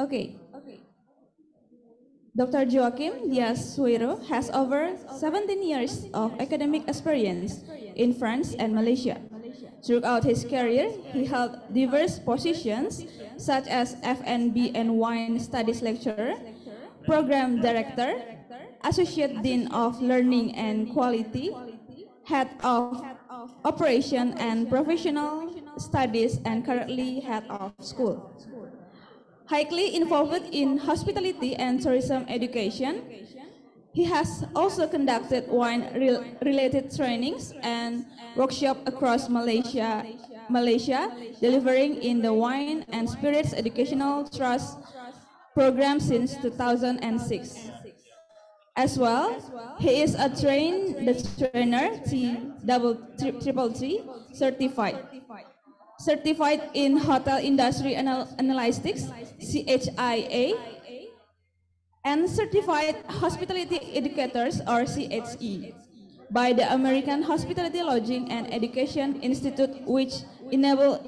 Okay. Dr. Joaquim Diaz Suero has over 17 years of academic experience in France and Malaysia. Throughout his career, he held diverse positions such as F&B and Wine Studies Lecturer, Program Director, Associate Dean of Learning and Quality, Head of Operation and Professional Studies, and currently Head of School. Highly involved in hospitality and tourism education, he has also conducted wine-related trainings and workshops across Malaysia, delivering in the Wine and Spirits Educational Trust program since 2006. As well, he is a trainer T certified in Hotel Industry Analytics (CHIA), and Certified Hospitality Educators or CHE by the American Hospitality Lodging and Education Institute, which enabled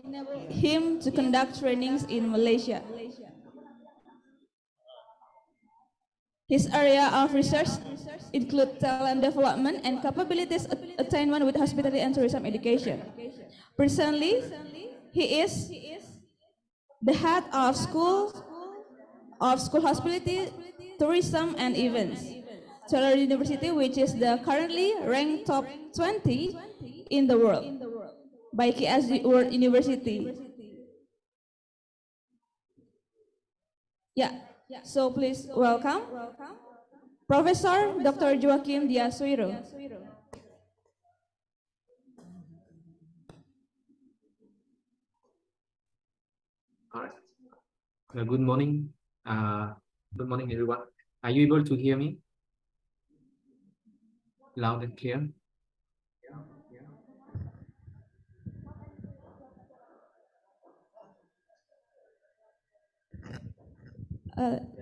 him to conduct trainings in Malaysia. His area of research include talent development and capabilities attainment with hospitality and tourism education. Presently, he is the head of school hospitality, tourism, and events. Taylor University, which is the currently ranked top 20 in the world by KSG World University. Yeah, so please welcome Professor Dr. Joaquim Diaz Suero. All right. Good morning. Good morning, everyone. Are you able to hear me? Loud and clear?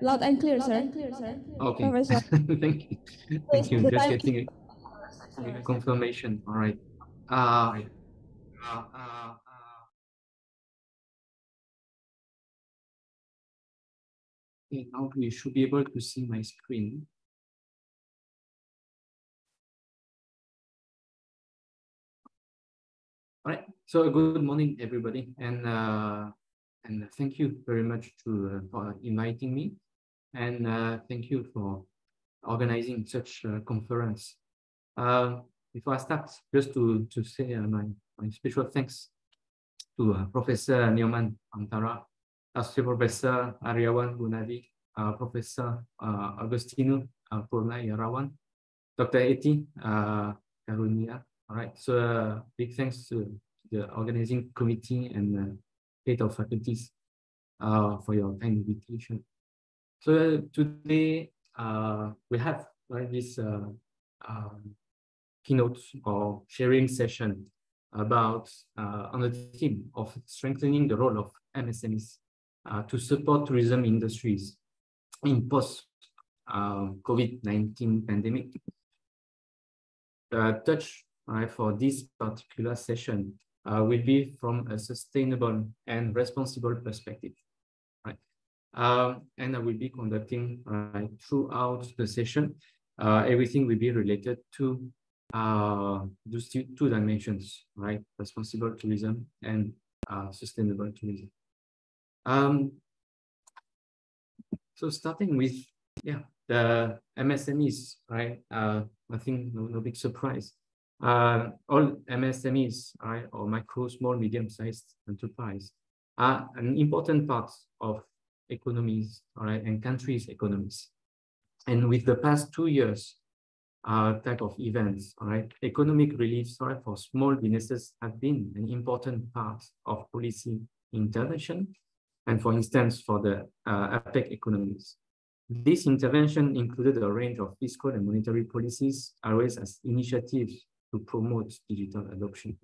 Loud and clear, sir. Okay. Professor. Thank you. Thank you. Just getting a confirmation. All right. Okay, now you should be able to see my screen. All right. So good morning, everybody, and thank you very much for inviting me, and thank you for organizing such a conference. Before I start, just to say my special thanks to Professor Nyoman Antara, Associate Professor Aryawan Gunadi, Professor Agustino Purna Yarawan, Dr. Eti Karunia. All right, so big thanks to the organizing committee and head of faculties for your kind invitation. So today we have this keynote or sharing session about on the theme of strengthening the role of MSMEs to support tourism industries in post COVID-19 pandemic. The touch for this particular session will be from a sustainable and responsible perspective. Right? And I will be conducting throughout the session. Everything will be related to those two dimensions, right? Responsible tourism and sustainable tourism. So starting with the MSMEs, right? I think no big surprise. All MSMEs, right, or micro, small, medium-sized enterprise, are an important part of economies, all right, and countries' economies. And with the past 2 years, type of events, all right, economic relief for small businesses have been an important part of policy intervention, and for instance, for the APEC economies. This intervention included a range of fiscal and monetary policies, as well as initiatives to promote digital adoption.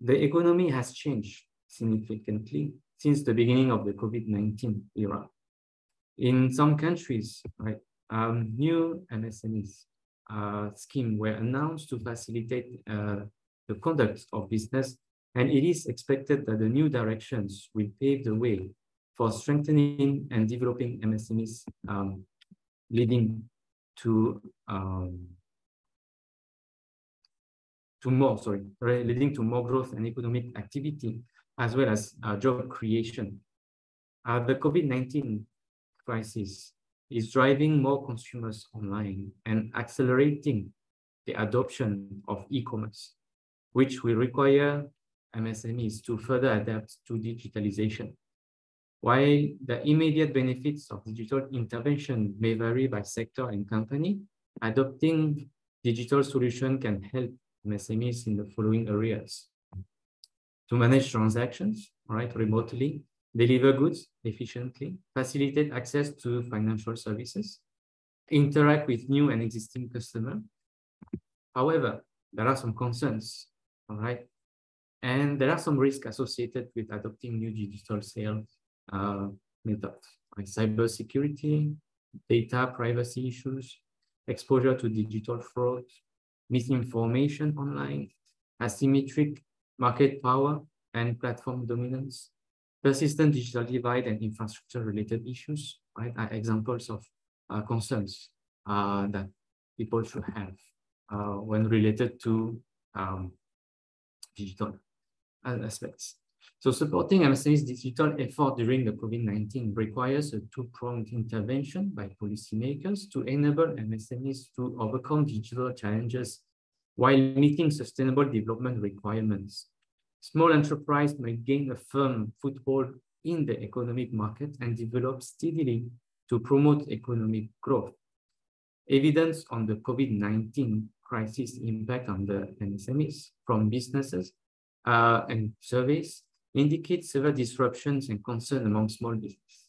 The economy has changed significantly since the beginning of the COVID-19 era. In some countries, right, new MSMEs schemes were announced to facilitate the conduct of business, and it is expected that the new directions will pave the way for strengthening and developing MSMEs, leading to more growth and economic activity, as well as job creation. The COVID-19 crisis is driving more consumers online and accelerating the adoption of e-commerce, which will require MSMEs to further adapt to digitalization. While the immediate benefits of digital intervention may vary by sector and company, adopting digital solutions can help MSMEs in the following areas: to manage transactions, remotely, deliver goods efficiently, facilitate access to financial services, interact with new and existing customers. However, there are some concerns, and there are some risks associated with adopting new digital sales methods, like cybersecurity, data privacy issues, exposure to digital fraud, misinformation online, asymmetric market power and platform dominance, persistent digital divide and infrastructure-related issues, are examples of concerns that people should have when related to digital aspects. So supporting MSME's digital effort during the COVID-19 requires a two-pronged intervention by policymakers to enable MSMEs to overcome digital challenges while meeting sustainable development requirements. Small enterprise may gain a firm foothold in the economic market and develop steadily to promote economic growth. Evidence on the COVID-19 crisis impact on the MSMEs from businesses and surveys indicate several disruptions and concern among small businesses.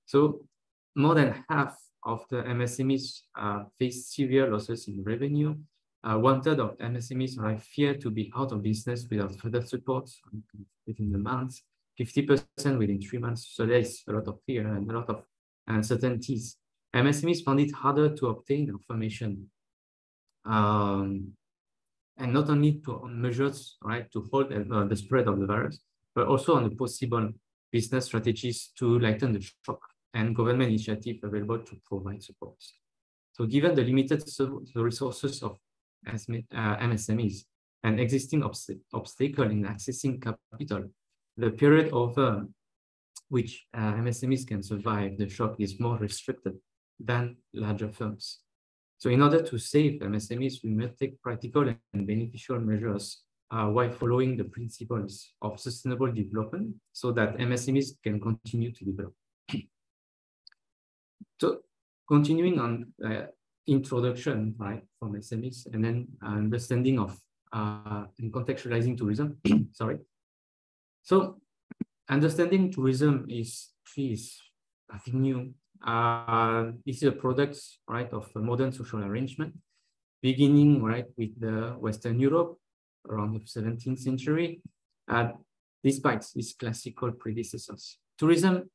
So more than half of the MSMEs face severe losses in revenue. 1/3 of MSMEs fear to be out of business without further support within the months, 50% within 3 months. So there is a lot of fear and a lot of uncertainties. MSMEs found it harder to obtain information, and not only on measures to hold the spread of the virus, but also on the possible business strategies to lighten the shock and government initiatives available to provide support. So given the limited resources of MSMEs and existing obstacle in accessing capital, the period over which MSMEs can survive the shock is more restricted than larger firms. So in order to save MSMEs, we must take practical and beneficial measures while following the principles of sustainable development so that MSMEs can continue to develop. So continuing on introduction, from SMEs, and then understanding of and contextualizing tourism. Sorry. So understanding tourism is nothing new. This is a product, of a modern social arrangement, beginning with the Western Europe around the 17th century, despite its classical predecessors. Tourism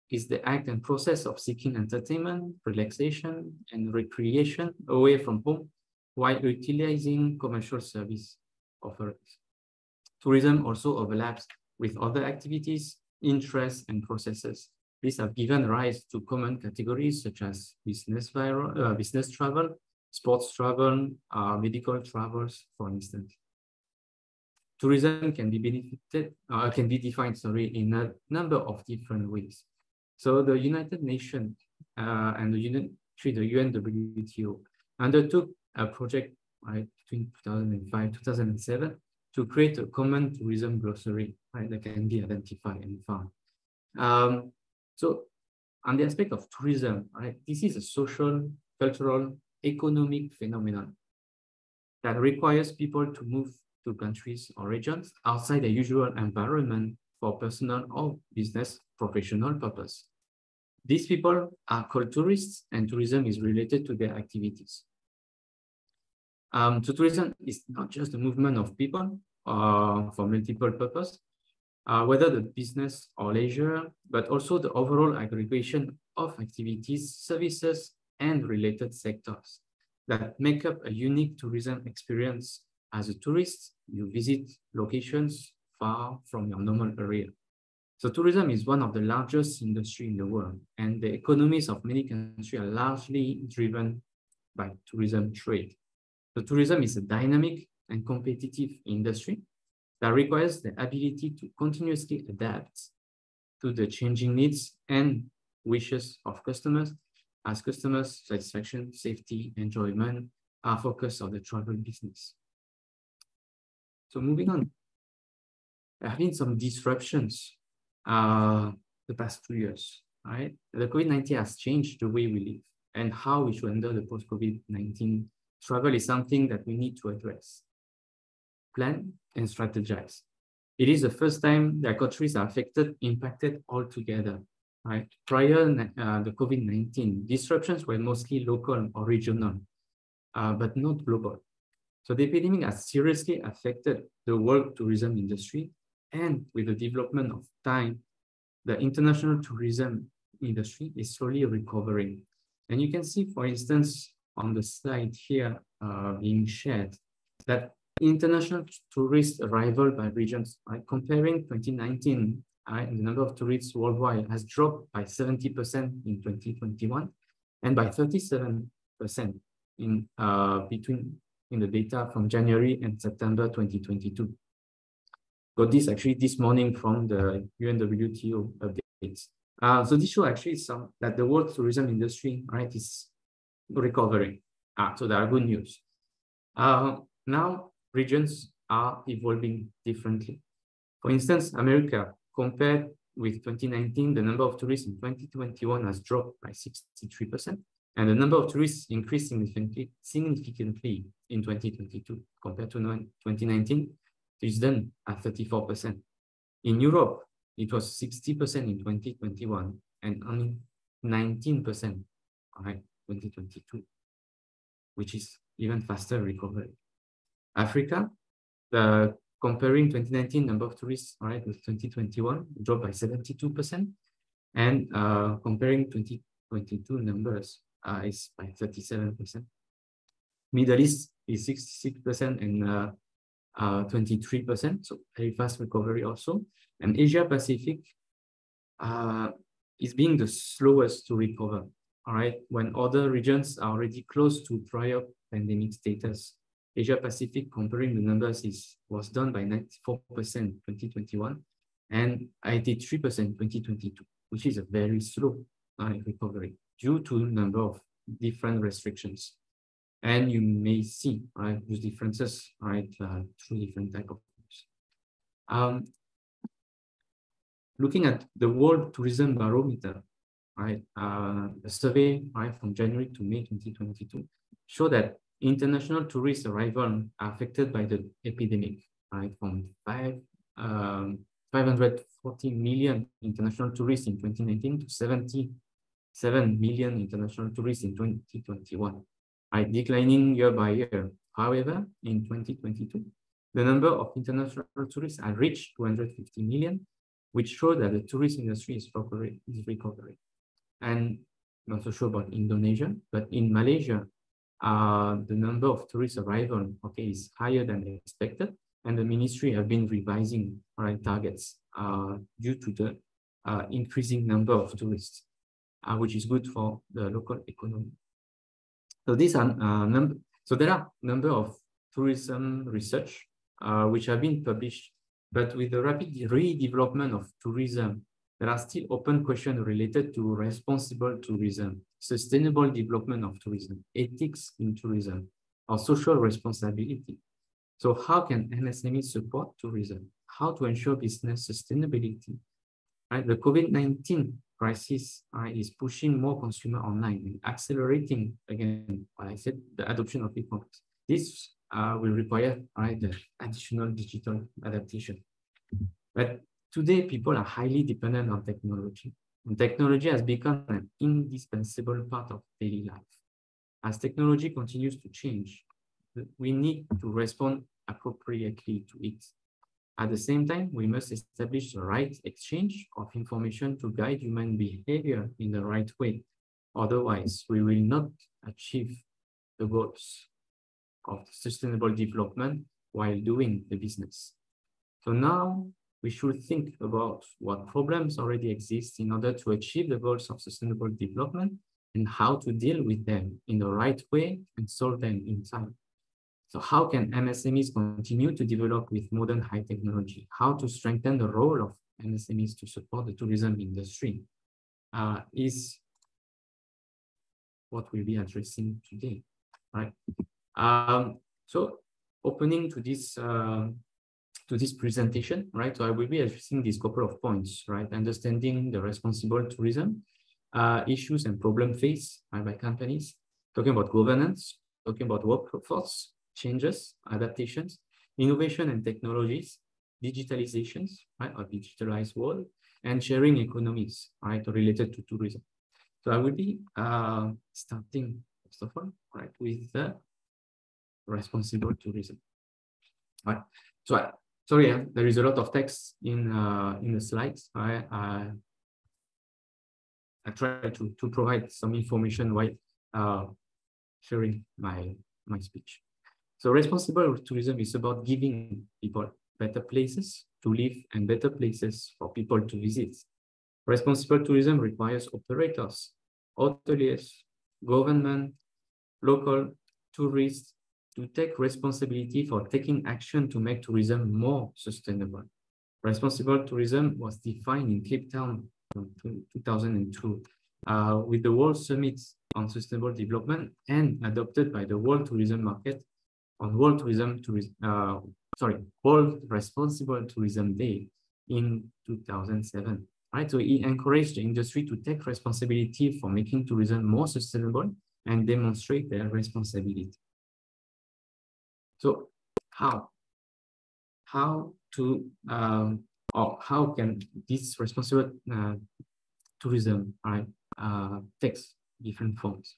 is the act and process of seeking entertainment, relaxation, and recreation away from home while utilizing commercial service offerings. Tourism also overlaps with other activities, interests, and processes. These have given rise to common categories such as business travel, sports travel, medical travels, for instance. Tourism can be defined in a number of different ways. So the United Nations and the UNWTO undertook a project between 2005 2007 to create a common tourism glossary that can be identified and found. So on the aspect of tourism, this is a social, cultural, economic phenomenon that requires people to move to countries or regions outside the usual environment for personal or business professional purpose. These people are called tourists, and tourism is related to their activities. So tourism is not just the movement of people for multiple purposes, whether the business or leisure, but also the overall aggregation of activities, services, and related sectors that make up a unique tourism experience. As a tourist, you visit locations far from your normal area. So tourism is one of the largest industry in the world, and the economies of many countries are largely driven by tourism trade. So tourism is a dynamic and competitive industry that requires the ability to continuously adapt to the changing needs and wishes of customers, as customers' satisfaction, safety, enjoyment are focused on the travel business. So moving on, there have been some disruptions the past 2 years, right? The COVID-19 has changed the way we live and how we should handle the post-COVID-19 travel is something that we need to address, plan and strategize. It is the first time that countries are impacted altogether, right? Prior the COVID-19, disruptions were mostly local or regional, but not global. So the epidemic has seriously affected the world tourism industry, and with the development of time, the international tourism industry is slowly recovering. And you can see, for instance, on the slide here being shared, that international tourist arrival by regions, right? Comparing 2019, the number of tourists worldwide has dropped by 70% in 2021 and by 37% in the data from January and September 2022. Got this actually this morning from the UNWTO updates. So this shows actually that the world tourism industry, right, is recovering. So there are good news. Now regions are evolving differently. For instance, America, compared with 2019, the number of tourists in 2021 has dropped by 63%, and the number of tourists increased significantly in 2022 compared to 2019. It's done at 34%. In Europe, it was 60% in 2021 and only 19% by 2022, which is even faster recovery. Africa, comparing 2019 number of tourists, with 2021, dropped by 72%, and comparing 2022 numbers is by 37%. Middle East is 66% and 23%, so very fast recovery also. And Asia Pacific is being the slowest to recover, when other regions are already close to prior pandemic status. Asia Pacific, comparing the numbers, was done by 94% 2021 and 83% 2022, which is a very slow recovery due to a number of different restrictions. And you may see those differences through different type of groups. Looking at the World Tourism Barometer, a survey from January to May 2022 show that international tourist arrival are affected by the epidemic, from 540 million international tourists in 2019 to 77 million international tourists in 2021. Declining year by year. However, in 2022, the number of international tourists have reached 250 million, which show that the tourist industry is recovering. And I'm not so sure about Indonesia, but in Malaysia, the number of tourist arrival is higher than expected, and the ministry have been revising targets due to the increasing number of tourists, which is good for the local economy. So these are so there are a number of tourism research which have been published, but with the rapid redevelopment of tourism, there are still open questions related to responsible tourism, sustainable development of tourism, ethics in tourism, or social responsibility. So how can MSME support tourism? How to ensure business sustainability? The COVID-19 crisis is pushing more consumer online and accelerating, again, what I said, the adoption of e-commerce. This will require the additional digital adaptation. But today, people are highly dependent on technology. And technology has become an indispensable part of daily life. As technology continues to change, we need to respond appropriately to it. At the same time, we must establish the right exchange of information to guide human behavior in the right way. Otherwise, we will not achieve the goals of sustainable development while doing the business. So now we should think about what problems already exist in order to achieve the goals of sustainable development and how to deal with them in the right way and solve them in time. So how can MSMEs continue to develop with modern high technology? How to strengthen the role of MSMEs to support the tourism industry is what we'll be addressing today, right? So opening to this presentation, right? So I will be addressing these couple of points, right? Understanding the responsible tourism issues and problem faced by companies, talking about governance, talking about workforce changes, adaptations, innovation and technologies, digitalizations, right? Or digitalized world, and sharing economies, right? Related to tourism. So I will be starting, first of all, right, with the responsible tourism. Right. So sorry, there is a lot of text in the slides. I try to provide some information while sharing my speech. So responsible tourism is about giving people better places to live and better places for people to visit. Responsible tourism requires operators, hoteliers, government, local, tourists to take responsibility for taking action to make tourism more sustainable. Responsible tourism was defined in Cape Town in 2002 with the World Summit on Sustainable Development and adopted by the World Tourism Market on World Responsible Tourism Day in 2007. Right, so it encouraged the industry to take responsibility for making tourism more sustainable and demonstrate their responsibility. So how can this responsible tourism, right, take different forms?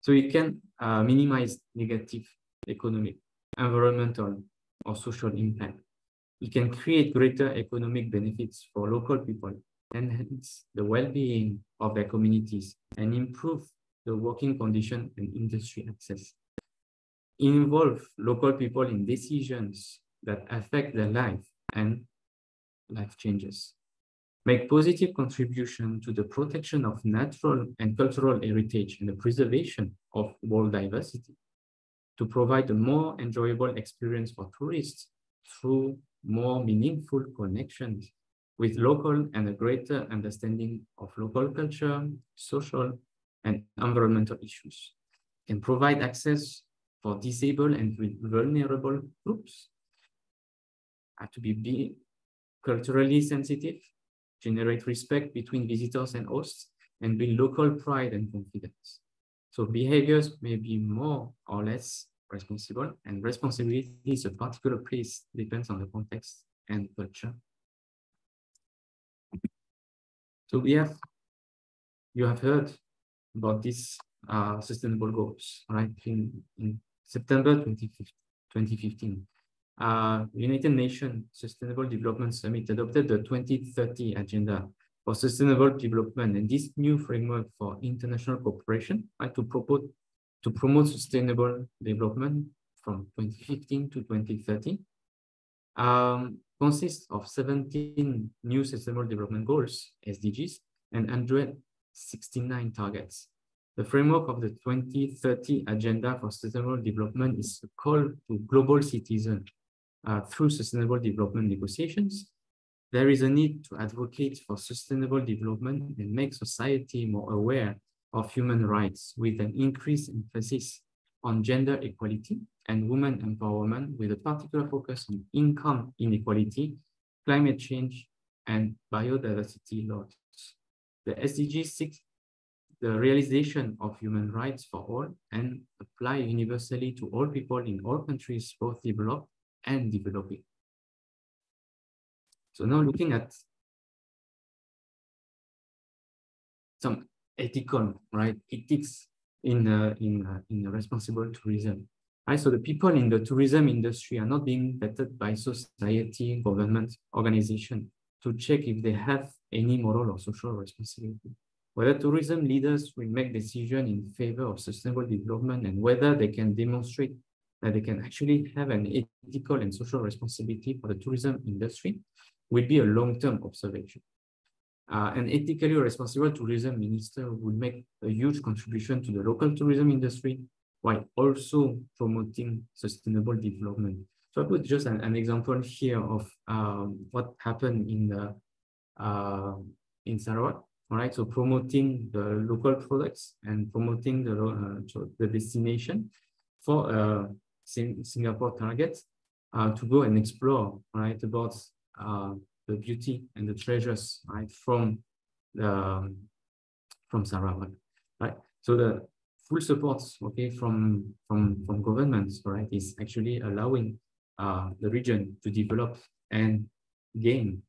So it can minimize negative economic, environmental, or social impact. It can create greater economic benefits for local people, enhance the well-being of their communities, and improve the working condition and industry access. Involve local people in decisions that affect their life and life changes. Make positive contribution to the protection of natural and cultural heritage and the preservation of world diversity. To provide a more enjoyable experience for tourists through more meaningful connections with local and a greater understanding of local culture, social, and environmental issues. Can provide access for disabled and vulnerable groups. Have to be culturally sensitive, generate respect between visitors and hosts, and build local pride and confidence. So behaviors may be more or less responsible, and responsibility is a particular place, depends on the context and culture. So you have heard about these sustainable goals, right? In September 2015, United Nations Sustainable Development Summit adopted the 2030 Agenda for Sustainable Development, and this new framework for international cooperation, right, to promote sustainable development from 2015 to 2030, consists of 17 new sustainable development goals, SDGs, and 169 targets. The framework of the 2030 Agenda for Sustainable Development is a call to global citizens through sustainable development negotiations. There is a need to advocate for sustainable development and make society more aware of human rights with an increased emphasis on gender equality and women empowerment with a particular focus on income inequality, climate change, and biodiversity loss. The SDGs seek the realization of human rights for all and apply universally to all people in all countries, both developed and developing. So now looking at some ethical, right, ethics in responsible tourism. Right, so the people in the tourism industry are not being vetted by society, government, organization to check if they have any moral or social responsibility. Whether tourism leaders will make decisions in favor of sustainable development and whether they can demonstrate that they can actually have an ethical and social responsibility for the tourism industry will be a long-term observation. An ethically responsible tourism minister would make a huge contribution to the local tourism industry while also promoting sustainable development. So I put just an example here of what happened in Sarawak. All right, so promoting the local products and promoting the destination for Singapore targets to go and explore, right, about the beauty and the treasures, right, from Sarawak, right? So the full support, okay, from governments, right, is actually allowing the region to develop and gain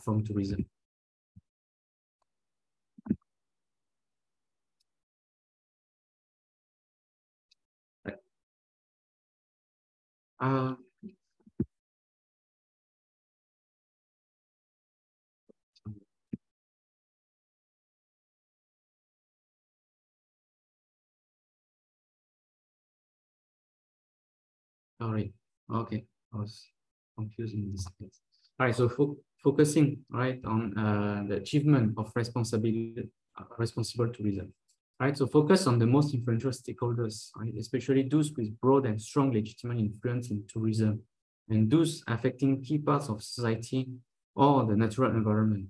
from tourism. Right. Sorry. Okay, I was confusing this case. All right, so focusing right on the achievement of responsible tourism. All right, so focus on the most influential stakeholders, right, especially those with broad and strong legitimate influence in tourism, and those affecting key parts of society or the natural environment.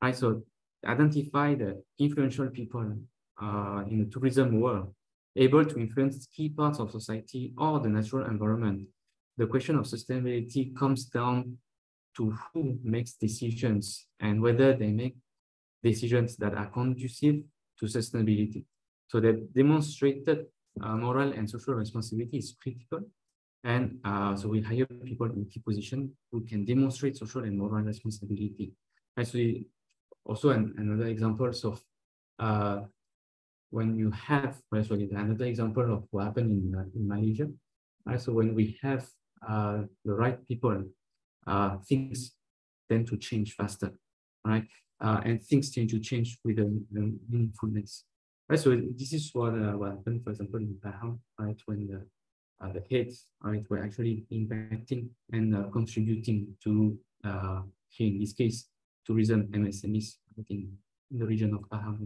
All right, so identify the influential people in the tourism world, able to influence key parts of society or the natural environment. The question of sustainability comes down to who makes decisions and whether they make decisions that are conducive to sustainability. So that demonstrated moral and social responsibility is critical. And so we hire people in key positions who can demonstrate social and moral responsibility. Actually, also another examples of when you have, another example of what happened in Malaysia. Right? So when we have the right people, things tend to change faster, right? And things tend to change with the meaningfulness. Right? So this is what happened, for example, in Pahang, right? When the heads, right, were actually impacting and contributing to, here in this case, tourism MSMEs, I think, in the region of Pahang.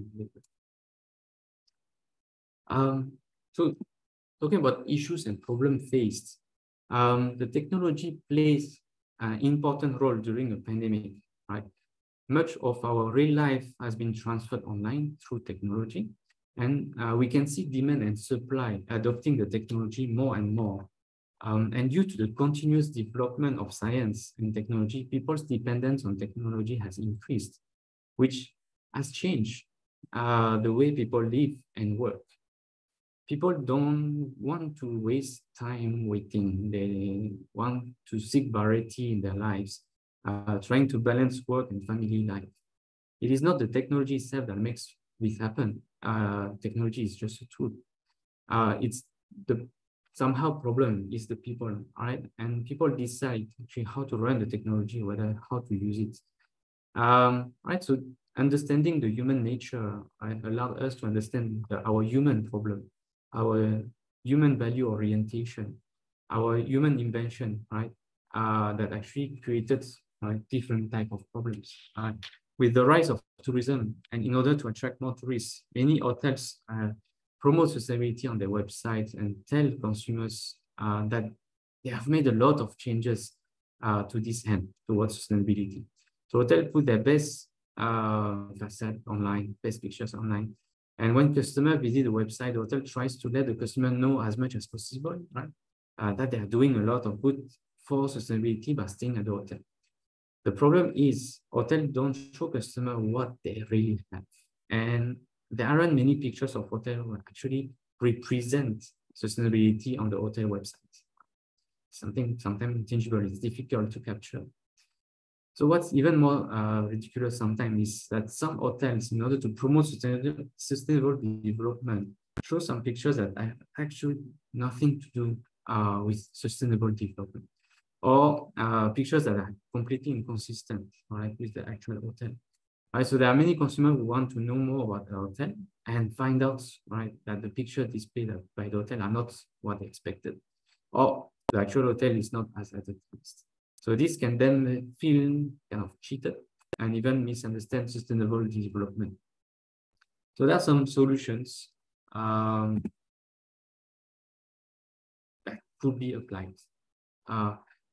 So talking about issues and problems faced, the technology plays an important role during a pandemic, right? Much of our real life has been transferred online through technology, and we can see demand and supply adopting the technology more and more. And due to the continuous development of science and technology, people's dependence on technology has increased, which has changed the way people live and work. People don't want to waste time waiting. They want to seek variety in their lives, trying to balance work and family life. It is not the technology itself that makes this happen. Technology is just a tool. It's the somehow problem is the people, right? And people decide actually how to run the technology, whether how to use it. Right, so understanding the human nature, right, allowed us to understand our human problem, our human value orientation, our human invention, right, that actually created different type of problems. With the rise of tourism, and in order to attract more tourists, many hotels promote sustainability on their websites and tell consumers that they have made a lot of changes to this end towards sustainability. So hotels put their best facade online, best pictures online. And when customers visit the website, the hotel tries to let the customer know as much as possible, right, that they are doing a lot of good for sustainability by staying at the hotel. The problem is hotels don't show customers what they really have. And there aren't many pictures of hotels that actually represent sustainability on the hotel website. Something sometimes intangible, it's difficult to capture. So what's even more ridiculous sometimes is that some hotels, in order to promote sustainable development, show some pictures that have actually nothing to do with sustainable development, or pictures that are completely inconsistent, right, with the actual hotel. Right, so there are many consumers who want to know more about the hotel and find out, right, that the picture displayed by the hotel are not what they expected. or the actual hotel is not as advertised. So this can then feel kind of cheated and even misunderstand sustainable development. So there are some solutions that could be applied.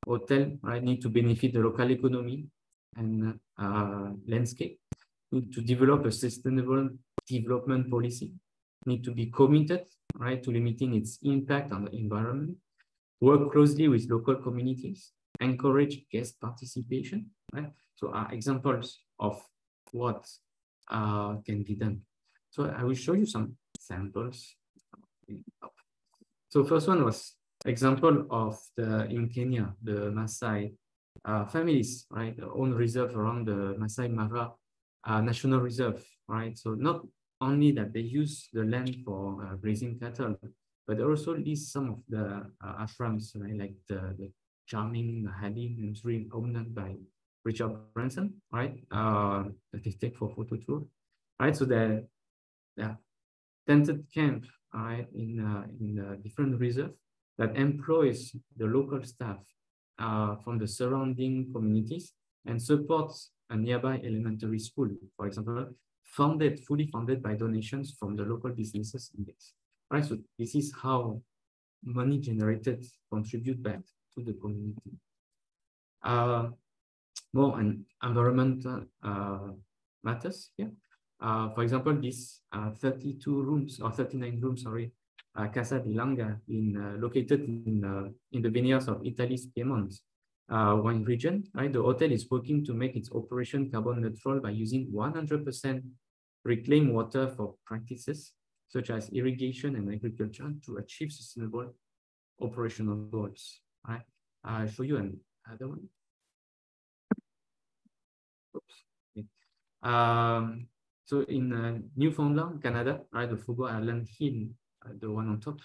Hotel, right, need to benefit the local economy and landscape, need to develop a sustainable development policy, need to be committed, right, to limiting its impact on the environment, work closely with local communities, encourage guest participation, right? So examples of what can be done. So I will show you some examples. So first one was example of in Kenya, the Maasai families, right, own reserve around the Masai Mara National Reserve, right? So not only that they use the land for grazing cattle, but they also lease some of the ashrams, right, like the charming Halim and Sri owned by Richard Branson, right? That they take for photo tour, right? So the tented camp, right, in different reserve that employs the local staff from the surrounding communities and supports a nearby elementary school, for example, fully funded by donations from the local businesses index. Right, so this is how money generated contribute back to the community. More on environmental matters here. For example, this 32 rooms or 39 rooms, sorry, Casa di Langa located in the vineyards of Italy's Piedmont wine region, right? The hotel is working to make its operation carbon neutral by using 100% reclaimed water for practices such as irrigation and agriculture to achieve sustainable operational goals. Right? I'll show you another one. Oops. Okay. So in Newfoundland, Canada, right, the Fogo Island Hill, the one on top,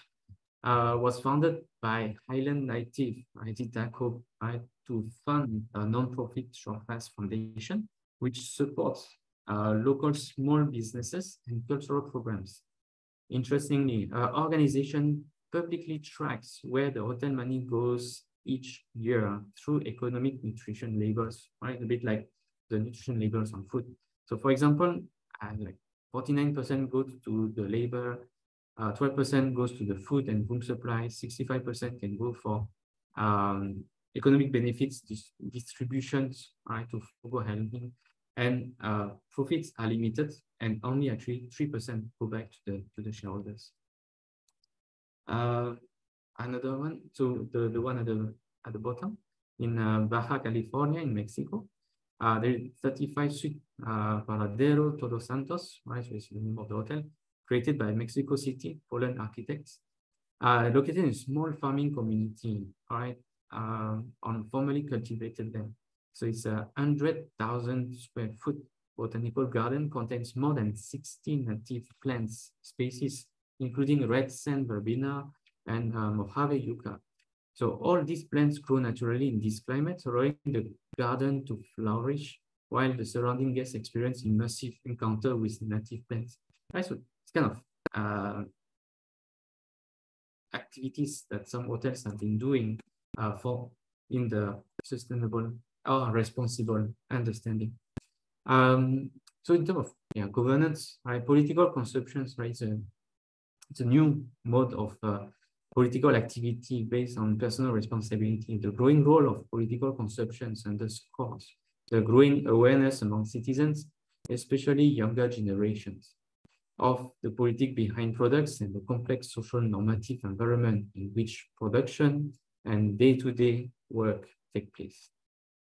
was founded by Highland native Itako, right, to fund a non-profit Shortfast Foundation, which supports local small businesses and cultural programs. Interestingly, our organization publicly tracks where the hotel money goes each year through economic nutrition labels, right? A bit like the nutrition labels on food. So for example, like 49% goes to the labor, 12% goes to the food and room supply, 65% can go for economic benefits distributions, right, to Fogo helping, and profits are limited, and only actually 3% go back to the shareholders. Another one, so the one at the bottom in Baja California in Mexico, there is 35 Suite Paradero Todos Santos, right? So it's the name of the hotel, created by Mexico City Poland architects, located in a small farming community, right, on formerly cultivated land. So it's a 100,000 square foot botanical garden, contains more than 16 native plants species, including red sand verbena and Mojave yucca. So all these plants grow naturally in this climate, allowing the garden to flourish while the surrounding guests experience immersive encounter with native plants. Right, so it's kind of activities that some hotels have been doing in the sustainable or responsible understanding. So in terms of governance, right, political consumptions, right, it's a new mode of political activity based on personal responsibility. The growing role of political consumptions underscores the growing awareness among citizens, especially younger generations, of the politics behind products and the complex social normative environment in which production and day-to-day work take place.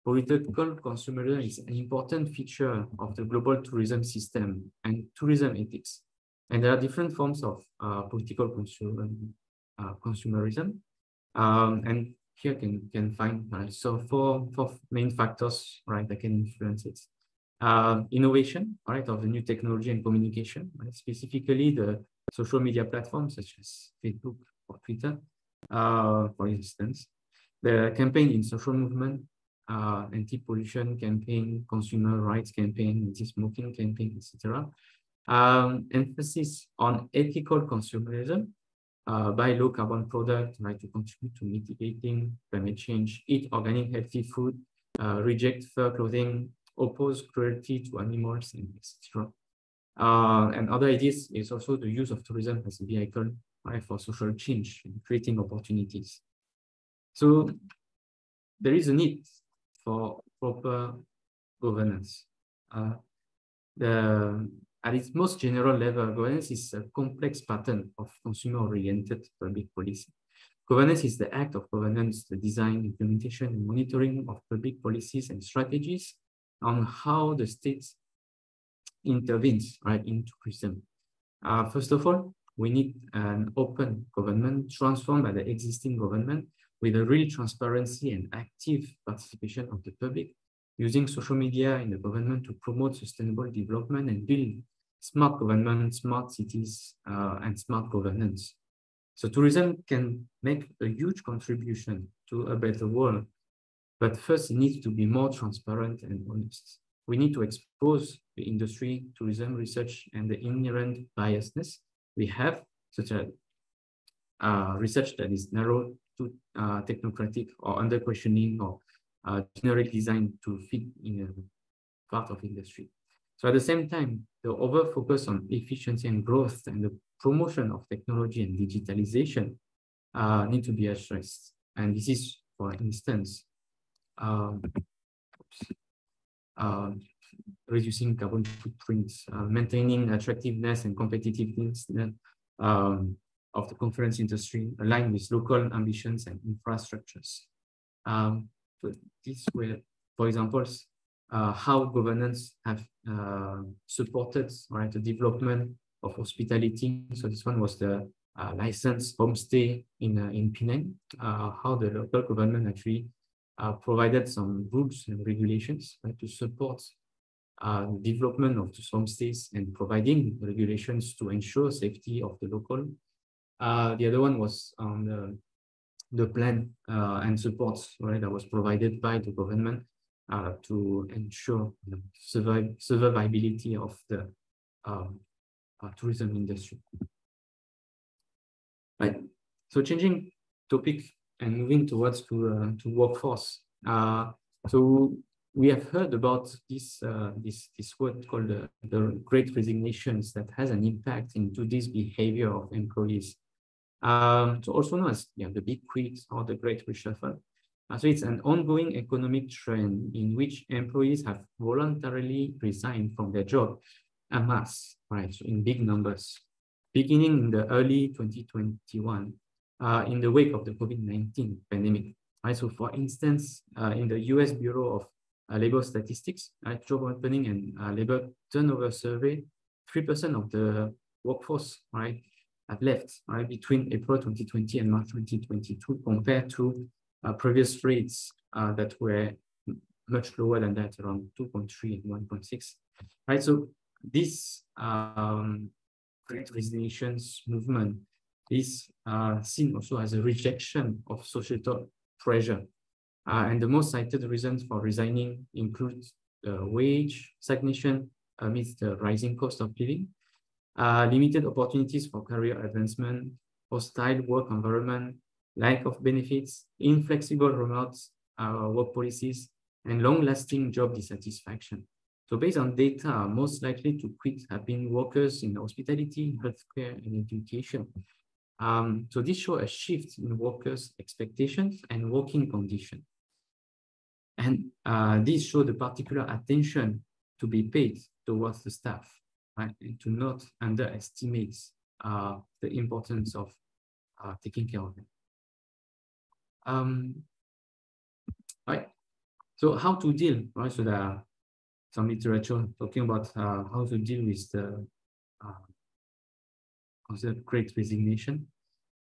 Political consumerism is an important feature of the global tourism system and tourism ethics. And there are different forms of political consumerism. And here can find so four main factors, right, that can influence it. Innovation, right, of the new technology and communication, right? Specifically the social media platforms such as Facebook or Twitter, for instance. The campaign in social movement, anti-pollution campaign, consumer rights campaign, anti-smoking campaign, etc. Emphasis on ethical consumerism buy low carbon products, right, to contribute to mitigating climate change, eat organic healthy food, reject fur clothing, oppose cruelty to animals, and etc. And other ideas is also the use of tourism as a vehicle, right, for social change and creating opportunities. So there is a need for proper governance. At its most general level, governance is a complex pattern of consumer-oriented public policy. Governance is the act of governance, the design, implementation, and monitoring of public policies and strategies on how the state intervenes, right, into tourism. First of all, we need an open government transformed by the existing government with a real transparency and active participation of the public, using social media in the government to promote sustainable development and build smart government, smart cities, and smart governance. So tourism can make a huge contribution to a better world, but first it needs to be more transparent and honest. We need to expose the industry, tourism research, and the inherent biasness we have, such as research that is narrow to technocratic or under questioning or generic design to fit in a part of industry. So at the same time, the over focus on efficiency and growth and the promotion of technology and digitalization need to be addressed. And this is, for instance, reducing carbon footprints, maintaining attractiveness and competitiveness of the conference industry, aligned with local ambitions and infrastructures. So these were, for example, how governance have supported, right, the development of hospitality. So this one was the licensed homestay in Penang, how the local government actually provided some rules and regulations, right, to support development of the homestays and providing regulations to ensure safety of the local. The other one was the plan and support, right, that was provided by the government to ensure the survivability of the tourism industry. Right. So changing topic and moving towards to workforce. So we have heard about this word called the Great Resignations that has an impact into this behavior of employees. So also known as the Big Quit or the Great Reshuffle. So it's an ongoing economic trend in which employees have voluntarily resigned from their job en masse, right? So in big numbers, beginning in the early 2021, in the wake of the COVID-19 pandemic. Right? So for instance, in the US Bureau of Labor Statistics, job opening and labor turnover survey, 3% of the workforce, right, have left, right, between April 2020 and March 2022, compared to previous rates that were much lower than that, around 2.3 and 1.6. Right, so this Great Resignations movement is seen also as a rejection of societal pressure. And the most cited reasons for resigning include wage stagnation amidst the rising cost of living, limited opportunities for career advancement, hostile work environment, lack of benefits, inflexible remote work policies, and long-lasting job dissatisfaction. So based on data, most likely to quit have been workers in hospitality, healthcare, and education. So this shows a shift in workers' expectations and working conditions. And this shows the particular attention to be paid towards the staff, right? And to not underestimate the importance of taking care of them. Right. So how to deal, right? So there are some literature talking about how to deal with the Great Resignation.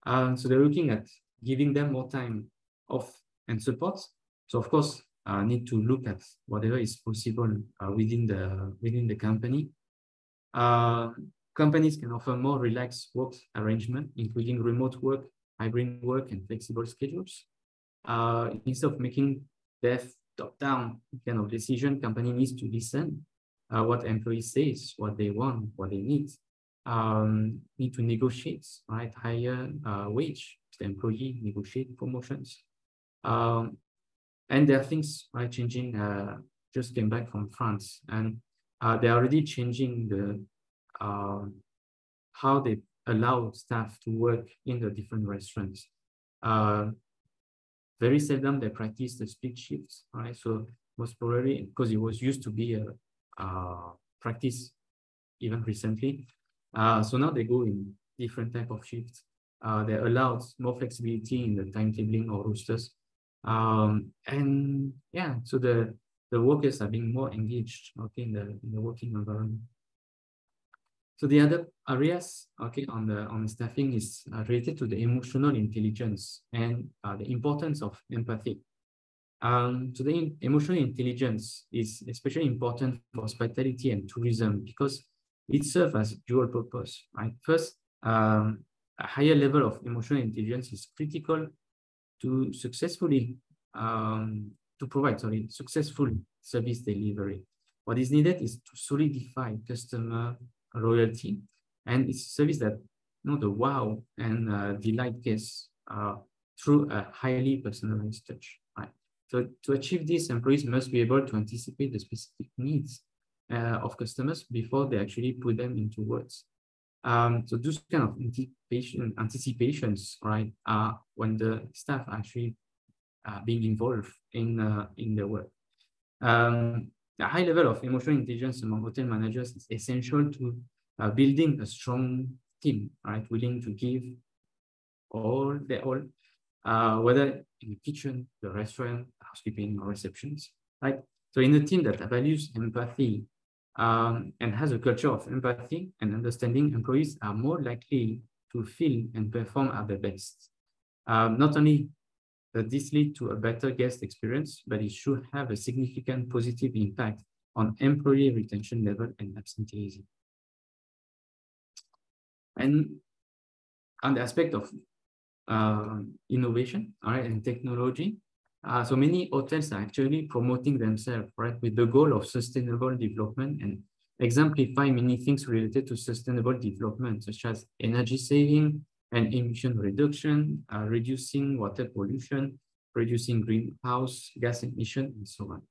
So they're looking at giving them more time off and support. So of course, need to look at whatever is possible within the company. Companies can offer more relaxed work arrangement, including remote work, hybrid work, and flexible schedules. Instead of making death top-down kind of decision, company needs to listen what employees say, what they want, what they need, need to negotiate, right, higher wage. The employee negotiate promotions. And there are things, right, changing. Just came back from France, and they're already changing the how they allow staff to work in the different restaurants. Very seldom they practice the split shifts, right? So most probably because it was used to be a practice even recently. So now they go in different type of shifts. They allowed more flexibility in the timetabling or rosters. And yeah, so the workers are being more engaged, okay, in the working environment. So the other areas, okay, on the staffing is related to the emotional intelligence and the importance of empathy. So the emotional intelligence is especially important for hospitality and tourism because it serves as dual purpose, right? First, a higher level of emotional intelligence is critical to provide successful service delivery. What is needed is to solidify customer loyalty, and it's a service that the wow and delight guests through a highly personalized touch. Right. So to achieve this, employees must be able to anticipate the specific needs of customers before they actually put them into words. So those kind of anticipations, right, are when the staff actually being involved in the work. A high level of emotional intelligence among hotel managers is essential to building a strong team, right, willing to give all, whether in the kitchen, the restaurant, housekeeping, or receptions, right? So in a team that values empathy and has a culture of empathy and understanding, employees are more likely to feel and perform at their best. Not only does this lead to a better guest experience, but it should have a significant positive impact on employee retention level and absenteeism. And on the aspect of innovation, all right, and technology, so many hotels are actually promoting themselves, right, with the goal of sustainable development and exemplify many things related to sustainable development, such as energy saving and emission reduction, reducing water pollution, reducing greenhouse gas emission, and so on.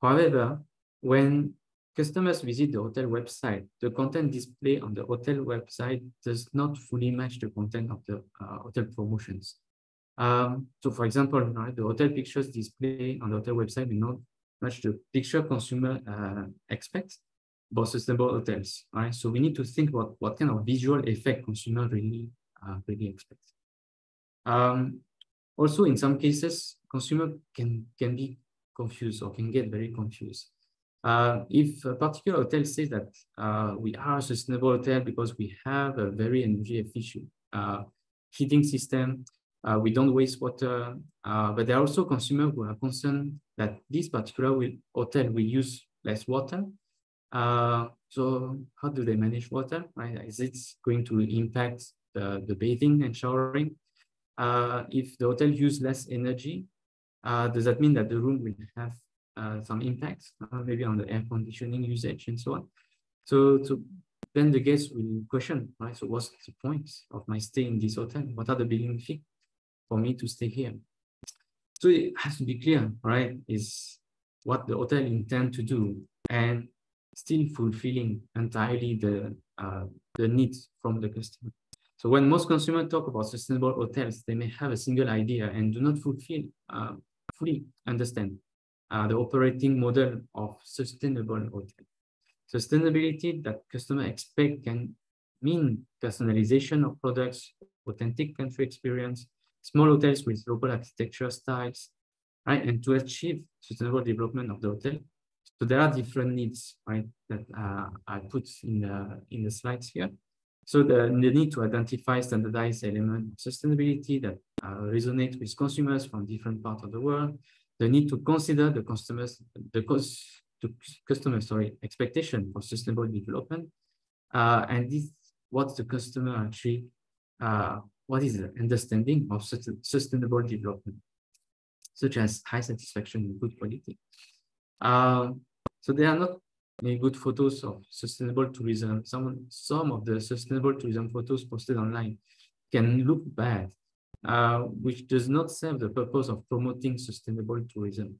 However, when customers visit the hotel website, the content displayed on the hotel website does not fully match the content of the hotel promotions. So for example, right, the hotel pictures displayed on the hotel website will not match the picture consumer expects about sustainable hotels. Right? So we need to think about what kind of visual effect consumer really expects. Also, in some cases, consumer can be confused or can get very confused. If a particular hotel says that we are a sustainable hotel because we have a very energy efficient heating system, we don't waste water, but there are also consumers who are concerned that this particular hotel will use less water. So how do they manage water? Right? Is it going to impact the bathing and showering? If the hotel uses less energy, does that mean that the room will have some impact, maybe on the air conditioning usage and so on? So then the guests will question, right? So what's the point of my stay in this hotel? What are the benefits for me to stay here? So it has to be clear, right? Is what the hotel intend to do and still fulfilling entirely the needs from the customer. So when most consumers talk about sustainable hotels, they may have a single idea and do not fully understand the operating model of sustainable hotel. Sustainability that customers expect can mean personalization of products, authentic country experience, small hotels with local architecture styles, right? And to achieve sustainable development of the hotel, so there are different needs, right, that I put in the slides here. So the need to identify standardized elements of sustainability that resonate with consumers from different parts of the world. The need to consider the customer expectation for sustainable development, and this what's the customer actually what is the understanding of sustainable development, such as high satisfaction and good quality. So they are not any good photos of sustainable tourism. Some of the sustainable tourism photos posted online can look bad, which does not serve the purpose of promoting sustainable tourism.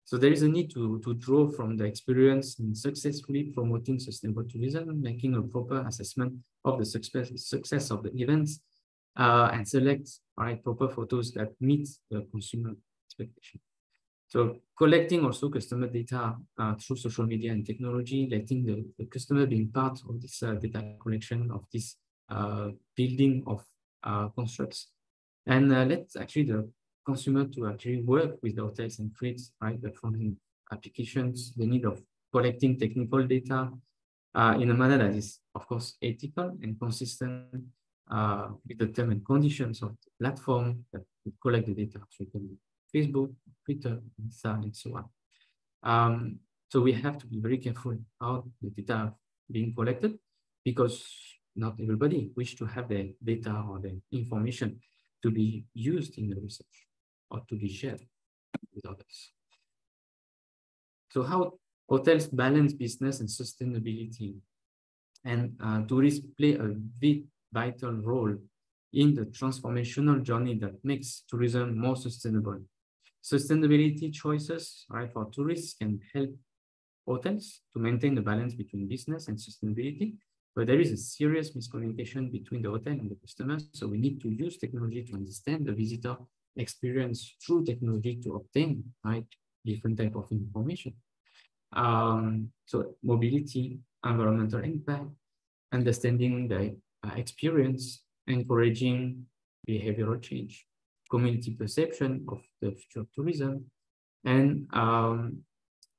So there is a need to draw from the experience in successfully promoting sustainable tourism, making a proper assessment of the success of the events, and select proper photos that meet the consumer expectation. So collecting also customer data through social media and technology, letting the customer being part of this data collection, of this building of constructs, and let actually the consumer to actually work with the hotels and create the front-end applications, the need of collecting technical data in a manner that is, of course, ethical and consistent with the terms and conditions of the platform that would collect the data. So it can be Facebook, Twitter, Insta, and so on. So we have to be very careful how the data are being collected, because not everybody wish to have their data or their information to be used in the research or to be shared with others. So how hotels balance business and sustainability, and tourists play a vital role in the transformational journey that makes tourism more sustainable. Sustainability choices for tourists can help hotels to maintain the balance between business and sustainability, but there is a serious miscommunication between the hotel and the customers. So we need to use technology to understand the visitor experience through technology to obtain different type of information. So mobility, environmental impact, understanding the experience, encouraging behavioral change, community perception of the future of tourism, and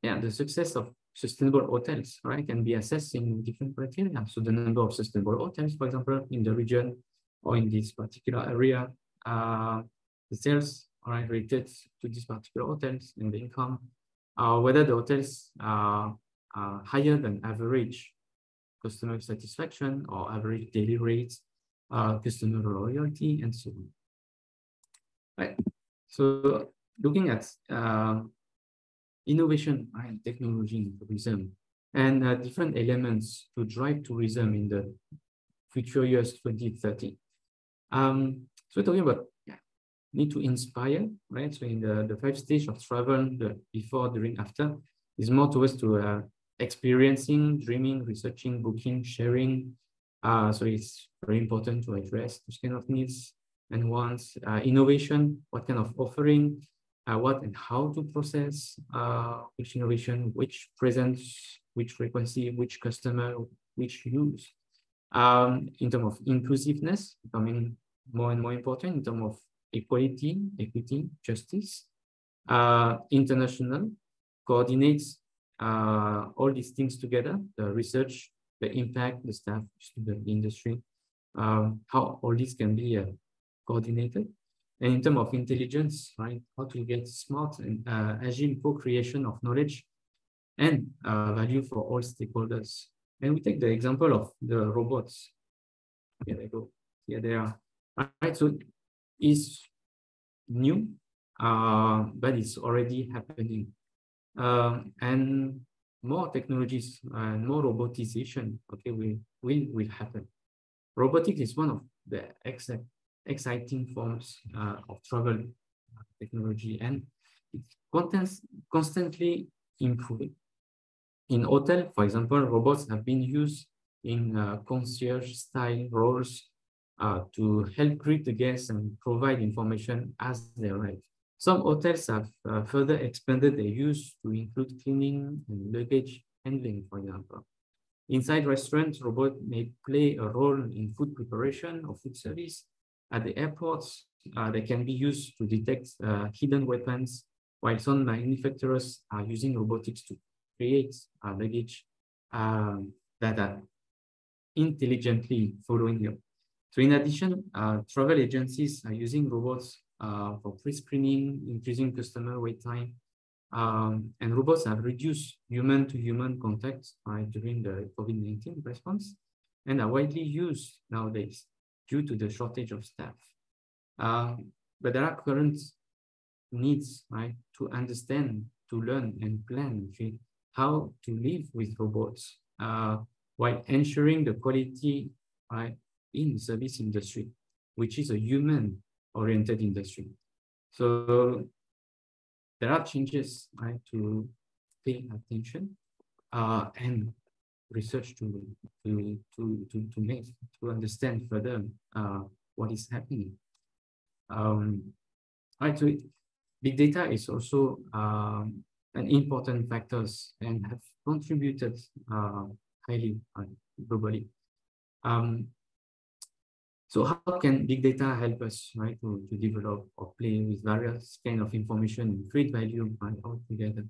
the success of sustainable hotels, can be assessed in different criteria. So the number of sustainable hotels, for example, in the region or in this particular area, the sales are related to these particular hotels and the income, whether the hotels are higher than average customer satisfaction or average daily rates, customer loyalty, and so on. Right. So looking at innovation and technology in tourism and different elements to drive tourism in the future years 2030. So we're talking about need to inspire, right? So in the 5 stages of travel, the before, during, after, is more towards to experiencing, dreaming, researching, booking, sharing. So it's very important to address those kind of needs and wants. Innovation, what kind of offering, what and how to process, which innovation, which presence, which frequency, which customer, which use. In terms of inclusiveness, becoming more and more important in terms of equality, equity, justice, international, coordinates all these things together, the research, the impact, the staff, the industry, how all this can be coordinated. And in terms of intelligence, right, how to get smart and agile co-creation of knowledge and value for all stakeholders. And we take the example of the robots. Here they go. Here they are. Right, so it's new, but it's already happening. And more technologies and more robotization, will happen. Robotics is one of the exciting forms of travel technology, and it's constantly improving. In hotel, for example, robots have been used in concierge-style roles to help greet the guests and provide information as they arrive. Some hotels have further expanded their use to include cleaning and luggage handling, for example. Inside restaurants, robots may play a role in food preparation or food service. At the airports, they can be used to detect hidden weapons, while some manufacturers are using robotics to create luggage that are intelligently following you. So in addition, travel agencies are using robots for pre-screening, increasing customer wait time. And robots have reduced human-to-human contact during the COVID-19 response and are widely used nowadays due to the shortage of staff. But there are current needs, to understand, to learn and plan how to live with robots while ensuring the quality in the service industry, which is a human-oriented industry. So there are changes to pay attention and research to make to understand further what is happening. So big data is also an important factors and have contributed highly globally. So how can big data help us to develop or play with various kind of information and create value all together?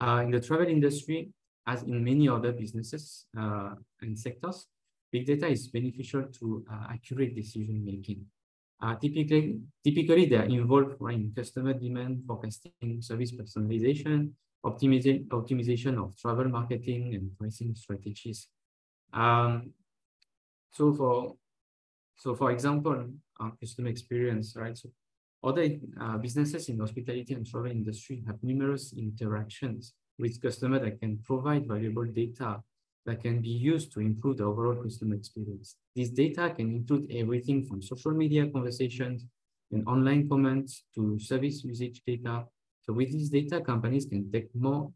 In the travel industry, as in many other businesses and sectors, big data is beneficial to accurate decision making. Typically, they are involved in customer demand forecasting, service personalization, optimization of travel marketing and pricing strategies. So for example, customer experience, So other businesses in hospitality and travel industry have numerous interactions with customers that can provide valuable data that can be used to improve the overall customer experience. This data can include everything from social media conversations and online comments to service usage data. So with this data, companies can make more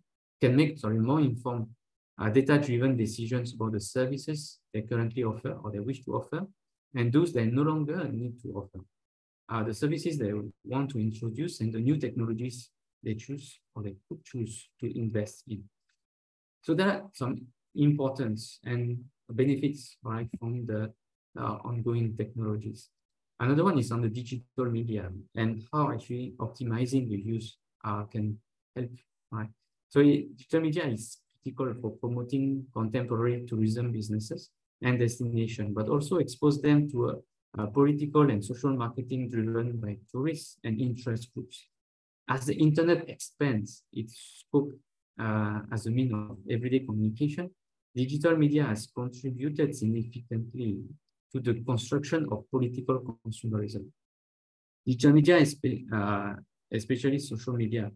informed data-driven decisions about the services they currently offer or they wish to offer, and those they no longer need to offer. The services they want to introduce and the new technologies they choose or they could choose to invest in. So there are some importance and benefits from the ongoing technologies. Another one is on the digital media and how actually optimizing the use can help. So digital media is critical for promoting contemporary tourism businesses and destination, but also expose them to a political and social marketing driven by tourists and interest groups. As the internet expands its scope as a means of everyday communication, digital media has contributed significantly to the construction of political consumerism. Digital media, especially social media,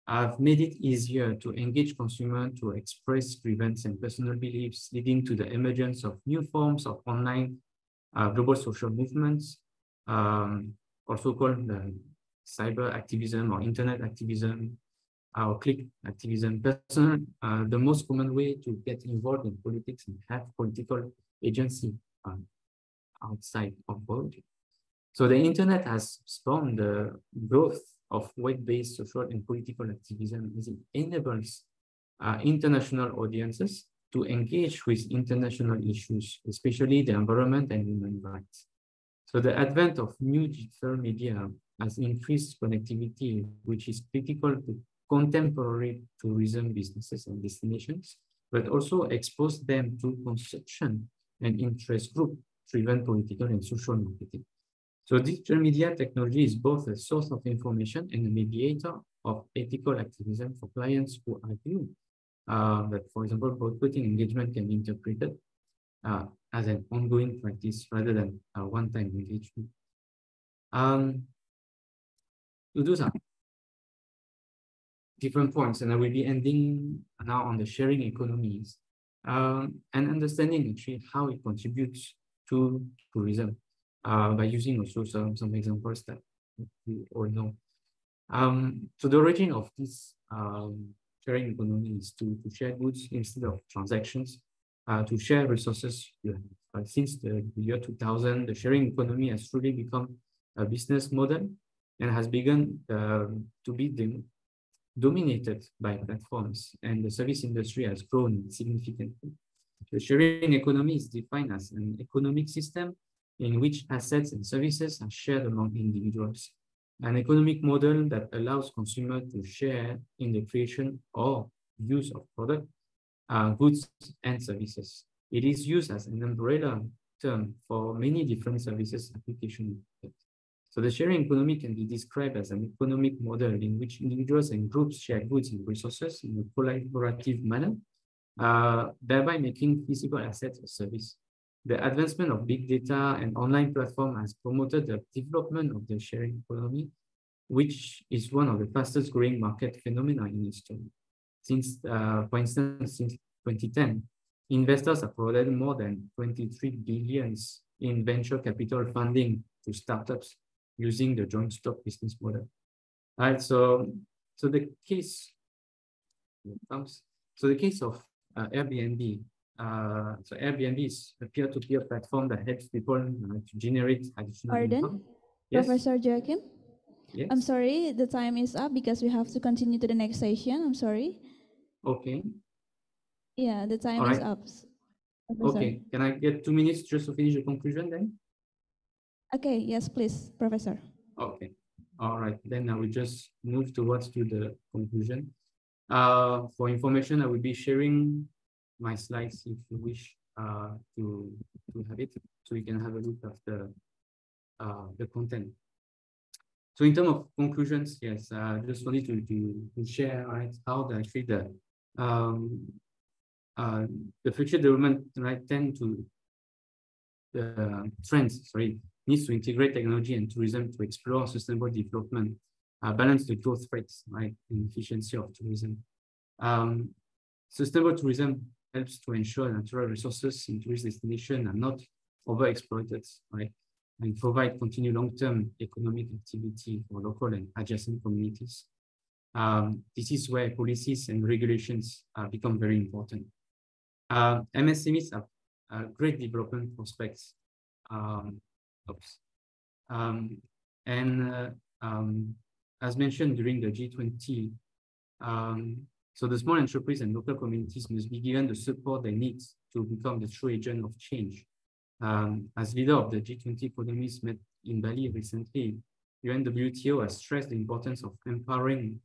have made it easier to engage consumers to express grievances and personal beliefs, leading to the emergence of new forms of online global social movements, also called cyber activism or internet activism, or click activism. The most common way to get involved in politics and have political agency outside of politics. So the internet has spawned the growth of web-based social and political activism as it enables international audiences to engage with international issues, especially the environment and human rights. So the advent of new digital media has increased connectivity, which is critical to contemporary tourism businesses and destinations, but also expose them to consumption and interest group-driven political and social marketing. So digital media technology is both a source of information and a mediator of ethical activism for clients who argue that, for example, boycotting engagement can be interpreted as an ongoing practice rather than a one-time engagement. So those are different points, and I will be ending now on the sharing economies and understanding actually how it contributes to tourism by using also some examples that we all know. So the origin of this sharing economy is to share goods instead of transactions, to share resources. Since the year 2000, the sharing economy has truly become a business model and has begun to be dominated by platforms, and the service industry has grown significantly. The sharing economy is defined as an economic system in which assets and services are shared among individuals. An economic model that allows consumers to share in the creation or use of product, goods, and services. It is used as an umbrella term for many different services applications. So the sharing economy can be described as an economic model in which individuals and groups share goods and resources in a collaborative manner, thereby making feasible assets a service. The advancement of big data and online platform has promoted the development of the sharing economy, which is one of the fastest growing market phenomena in history. Since, for instance, since 2010, investors have provided more than 23 billions in venture capital funding to startups using the joint stock business model. Right, so the case of Airbnb. So Airbnb is a peer-to-peer platform that helps people to generate additional income. Yes? Professor Joachim? Yes? I'm sorry, the time is up because we have to continue to the next session. I'm sorry. Okay. Yeah, the time All is right. up. Okay, can I get 2 minutes just to finish the conclusion then? Okay, yes, please, Professor. Okay. All right, then I will just move towards to the conclusion. For information, I will be sharing my slides if you wish to have it, so you can have a look at the content. So in terms of conclusions, yes, I just wanted to share, right, how actually the future development, right, trends needs to integrate technology and tourism to explore sustainable development, balance the growth rates, right, and efficiency of tourism. Sustainable tourism helps to ensure natural resources in tourist destinations are not overexploited, right, and provide continued long-term economic activity for local and adjacent communities. This is where policies and regulations become very important. MSMEs have great development prospects. As mentioned during the G20, so the small enterprises and local communities must be given the support they need to become the true agent of change. As leader of the G20 economies met in Bali recently, UNWTO has stressed the importance of empowering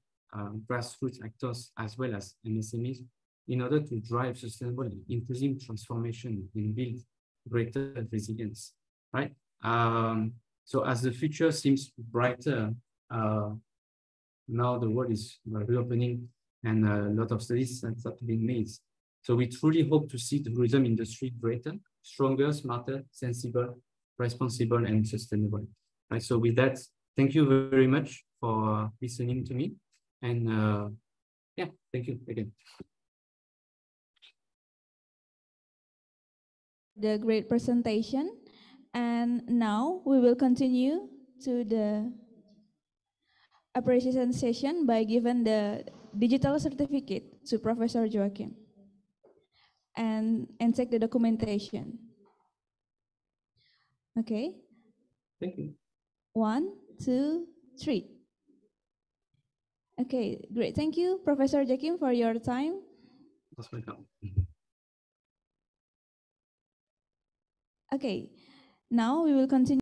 grassroots actors as well as MSMEs in order to drive sustainable and inclusive transformation and build greater resilience, right? So as the future seems brighter, now the world is reopening and a lot of studies have been made. So we truly hope to see the tourism industry greater, stronger, smarter, sensible, responsible, and sustainable. Right. So with that, thank you very much for listening to me. And yeah, thank you again. The great presentation. And now we will continue to the appreciation session by giving the digital certificate to Professor Joachim and take the documentation. Okay. Thank you. 1, 2, 3. Okay, great. Thank you, Professor Joachim, for your time. That's welcome. Okay, now we will continue.